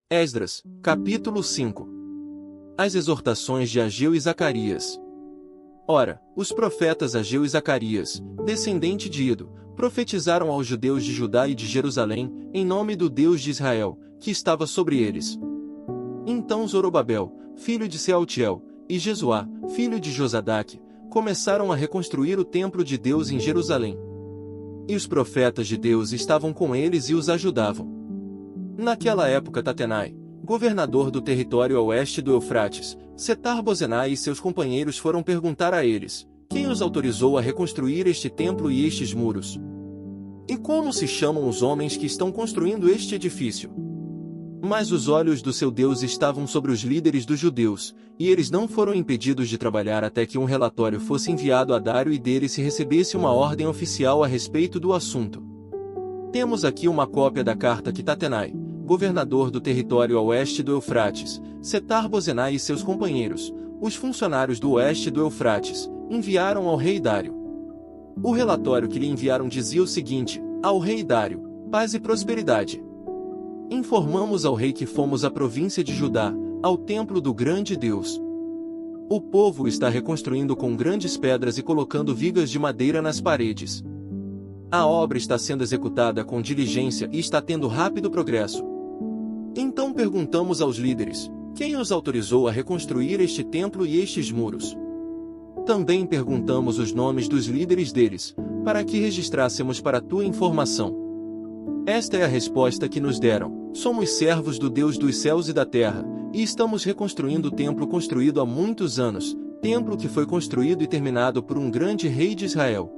Esdras, capítulo 5. As exortações de Ageu e Zacarias. Ora, os profetas Ageu e Zacarias, descendente de Ido, profetizaram aos judeus de Judá e de Jerusalém, em nome do Deus de Israel, que estava sobre eles. Então Zorobabel, filho de Sealtiel, e Jesuá, filho de Josadaque, começaram a reconstruir o templo de Deus em Jerusalém. E os profetas de Deus estavam com eles e os ajudavam. Naquela época Tatenai, governador do território a oeste do Eufrates, Setar-Bozenai e seus companheiros foram perguntar a eles, quem os autorizou a reconstruir este templo e estes muros? E como se chamam os homens que estão construindo este edifício? Mas os olhos do seu Deus estavam sobre os líderes dos judeus, e eles não foram impedidos de trabalhar até que um relatório fosse enviado a Dário e dele se recebesse uma ordem oficial a respeito do assunto. Temos aqui uma cópia da carta que Tatenai, governador do território a oeste do Eufrates, Setar-Bozenai e seus companheiros, os funcionários do oeste do Eufrates, enviaram ao rei Dário. O relatório que lhe enviaram dizia o seguinte: ao rei Dário, paz e prosperidade. Informamos ao rei que fomos à província de Judá, ao templo do grande Deus. O povo está reconstruindo com grandes pedras e colocando vigas de madeira nas paredes. A obra está sendo executada com diligência e está tendo rápido progresso. Então perguntamos aos líderes, quem os autorizou a reconstruir este templo e estes muros? Também perguntamos os nomes dos líderes deles, para que registrássemos para tua informação. Esta é a resposta que nos deram: somos servos do Deus dos céus e da terra, e estamos reconstruindo o templo construído há muitos anos, templo que foi construído e terminado por um grande rei de Israel.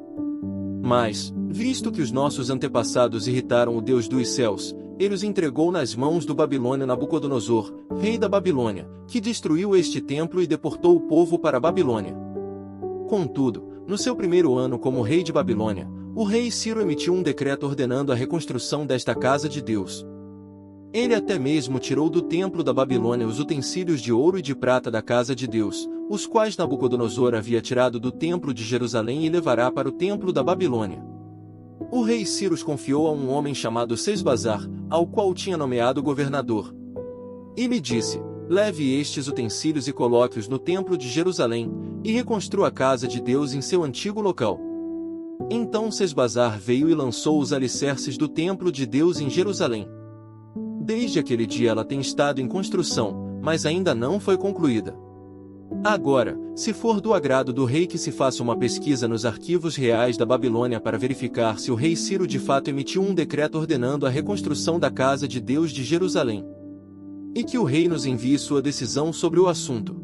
Mas, visto que os nossos antepassados irritaram o Deus dos céus, ele os entregou nas mãos do babilônio Nabucodonosor, rei da Babilônia, que destruiu este templo e deportou o povo para a Babilônia. Contudo, no seu primeiro ano como rei de Babilônia, o rei Ciro emitiu um decreto ordenando a reconstrução desta casa de Deus. Ele até mesmo tirou do templo da Babilônia os utensílios de ouro e de prata da casa de Deus, os quais Nabucodonosor havia tirado do templo de Jerusalém e levará para o templo da Babilônia. O rei Ciro os confiou a um homem chamado Sesbazar, ao qual tinha nomeado governador. E lhe disse: leve estes utensílios e coloque-os no templo de Jerusalém, e reconstrua a casa de Deus em seu antigo local. Então Sesbazar veio e lançou os alicerces do templo de Deus em Jerusalém. Desde aquele dia ela tem estado em construção, mas ainda não foi concluída. Agora, se for do agrado do rei que se faça uma pesquisa nos arquivos reais da Babilônia para verificar se o rei Ciro de fato emitiu um decreto ordenando a reconstrução da casa de Deus de Jerusalém. E que o rei nos envie sua decisão sobre o assunto.